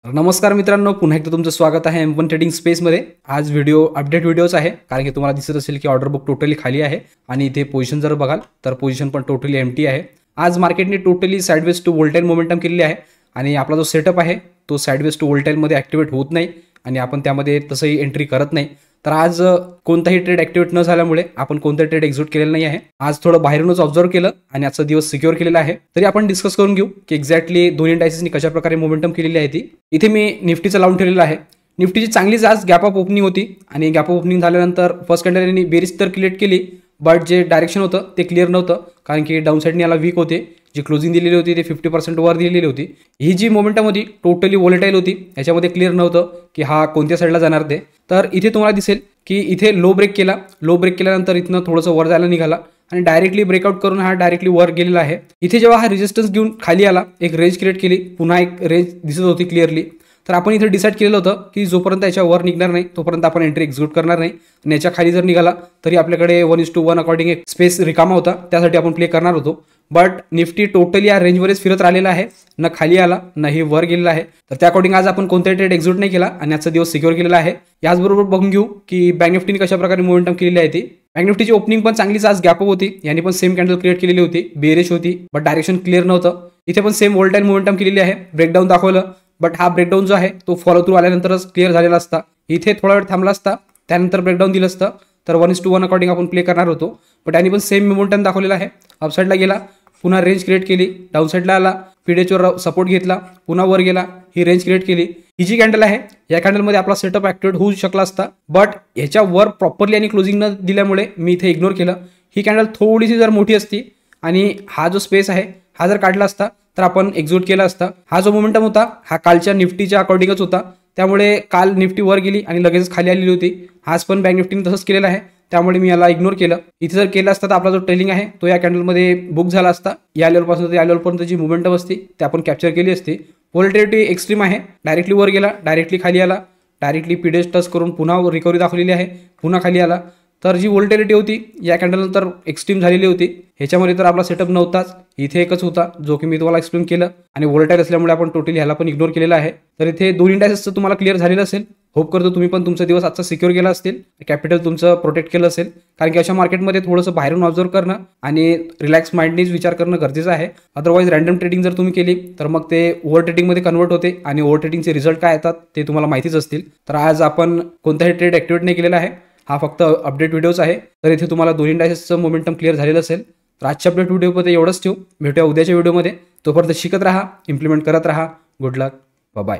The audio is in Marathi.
नमस्कार मित्रांनो, पुन्हा एकदा तुमचं स्वागत आहे M1 ट्रेडिंग स्पेसमध्ये। आज व्हिडिओ अपडेट व्हिडिओच आहे, कारण की तुम्हाला दिसत असेल की ऑर्डर बुक टोटली खाली आहे आणि इथे पोझिशन जर बघाल तर पोझिशन पण टोटली एम्प्टी आहे। आज मार्केटने टोटली साइडवेज टू वोल्टाईल मोमेंटम केलेली आहे आणि आपला जो सेटअप आहे तो साइडवेज टू वोल्टाईलमध्ये ॲक्टिवेट होत नाही आणि आपण त्यामध्ये तसंही एंट्री करत नाही। तर आज कोणताही ट्रेड ॲक्टिवेट न झाल्यामुळे आपण कोणता ट्रेड एक्झिक्यूट केलेला नाही आहे। आज थोडं बाहेरूनच ऑब्झर्व केलं आणि आजचा दिवस सिक्युअर केलेला आहे। तरी आपण डिस्कस करून घेऊ की एक्झॅक्टली दोन्ही इंडायसेसनी कशा प्रकारे मोमेंटम केलेली आहे ती। इथे मी निफ्टीचं लावून ठेवलेलं आहे। निफ्टीची चांगलीच आज गॅप अप ओपनिंग होती आणि गॅप अप ओपनिंग झाल्यानंतर फर्स्ट कॅन्डलनी बेरीज तर क्रिएट केली, बट जे डायरेक्शन होतं ते क्लिअर नव्हतं, कारण की डाऊन साईडने याला वीक होते। जी क्लोजिंग दिलेली होती ते 50% वर दिलेली होती। ही जी मोमेंटम होती टोटली वोलेटाईल होती, याच्यामध्ये क्लिअर नव्हतं की हा कोणत्या साईडला जाणार ते। तर इथे तुम्हाला दिसेल की इथे लो ब्रेक केल्यानंतर इथनं थोडंसं वर जायला निघाला आणि डायरेक्टली ब्रेकआउट करून हा डायरेक्टली वर गेलेला आहे। इथे जेव्हा हा रेजिस्टन्स घेऊन खाली आला, एक रेंज क्रिएट केली, पुन्हा एक रेंज दिसत होती क्लिअरली। तर आपण इथे डिसाईड केलेलं होतं की जोपर्यंत याच्या वर निघणार नाही तोपर्यंत आपण एंट्री एक्झिक्यूट करणार नाही आणि याच्या खाली जर निघाला तरी आपल्याकडे 1:1 अकॉर्डिंग एक स्पेस रिकामा होता, त्यासाठी आपण प्ले करणार होतो। बट निफ्टी टोटली या रेंजवरच फिरत राहिलेला आहे, न खाली आला नाही वर गेलेला आहे। तर त्या अकॉर्डिंग आज आपण कोणताही ट्रेड एक्झिक्यूट नाही केला आणि आजचा दिवस सिक्युअर केलेला आहे। याचबरोबर बघून घेऊ की बँक निफ्टीने कशा प्रकारे मोमेंटम केलेली आहे ती। बँक निफ्टीची ओपनिंग पण चांगलीच आज गॅप अप होती, यांनी पण सेम कॅन्डल क्रिएट केलेली होती, बेरिश होती, बट डायरेक्शन क्लिअर नव्हतं। इथे पण सेम वोल्टाईल मोमेंटम केलेली आहे, ब्रेकडाऊन दाखवलं, बट हा ब्रेकडाऊन जो आहे तो फॉलो थ्रू आल्यानंतरच क्लिअर झालेला असता। इथे थोडा वेळ थांबला असता, त्यानंतर ब्रेकडाऊन दिलं असतं तर 1:1 अकॉर्डिंग आपण प्ले करणार होतो। बट यांनी पण सेम मोमेंटम दाखवलेला आहे, अपसाईडला गेला, पुन्हा रेंज क्रिएट केली, डाऊन साईडला आला, पीडीएचवर सपोर्ट घेतला, पुन्हा वर गेला, ही रेंज क्रिएट केली। ही जी कॅन्डल आहे या कॅन्डलमध्ये आपला सेटअप ॲक्टिवेट होऊ शकला असता, बट ह्याच्यावर प्रॉपरली आणि क्लोजिंग न दिल्यामुळे मी इथे इग्नोर केलं। ही कॅन्डल थोडीशी जर मोठी असती आणि हा जो स्पेस आहे हा जर काढला असता तर आपण एक्झिक्यूट केला असता। हा जो मोमेंटम होता हा कालच्या निफ्टीच्या अकॉर्डिंगच होता, त्यामुळे काल निफ्टी वर गेली आणि लगेच खाली आलेली होती। आज पण बँक निफ्टीने तसंच केलेलं आहे, त्यामुळे मी याला इग्नोर केलं। इथे जर केलं असतं तर आपला जो ट्रेलिंग आहे तो या कॅन्डलमध्ये बुक झाला असता। या लेवलपासून तर या लेवलपर्यंत जी मोमेंटम असते ते आपण कॅप्चर केली असती। व्होल्टिलिटी एक्स्ट्रीम आहे, डायरेक्टली वर गेला, डायरेक्टली खाली आला, डायरेक्टली पीडीएच टच करून पुन्हा रिकव्हरी दाखवलेली आहे, पुन्हा खाली आला। तर जी व्होल्टिलिटी होती या कॅन्डलनंतर एक्स्ट्रीम झालेली होती। ह्याच्यामध्ये तर आपला सेटअप नव्हताच, इथे एकच होता जो की मी तुम्हाला एक्सप्लेन केलं आणि व्होल्टाईल असल्यामुळे आपण टोटली ह्याला पण इग्नोर केलेला आहे। तर इथे दोन इंडायसेसचं तुम्हाला क्लिअर झालेलं असेल। होप करतो तुम्ही पण तुमचा दिवस आजचा सिक्युअर केला असेल, कॅपिटल तुमचं प्रोटेक्ट केलं असेल, कारण की अशा मार्केटमध्ये थोडंसं बाहेरून ऑब्झर्व करणं आणि रिलॅक्स माइंडनीच विचार करणं गरजेचं आहे। अदरवाईज रॅन्डम ट्रेडिंग जर तुम्ही केली तर मग ते ओव्हर ट्रेडिंगमध्ये कन्वर्ट होते आणि ओव्हर ट्रेडिंगचे रिझल्ट काय येतात ते तुम्हाला माहितीच असतील। तर आज आपण कोणताही ट्रेड ॲक्टिवेट नाही केलेला आहे, हा फक्त अपडेट व्हिडिओच आहे। तर इथे तुम्हाला दोन्ही इंडायसेसचं मोमेंटम क्लिअर झालेलं असेल। तर आजच्या अपडेट व्हिडिओमध्ये एवढंच ठेवू, भेटूया उद्याच्या व्हिडिओमध्ये। तोपर्यंत शिकत राहा, इम्प्लिमेंट करत राहा। गुड लक, बाय।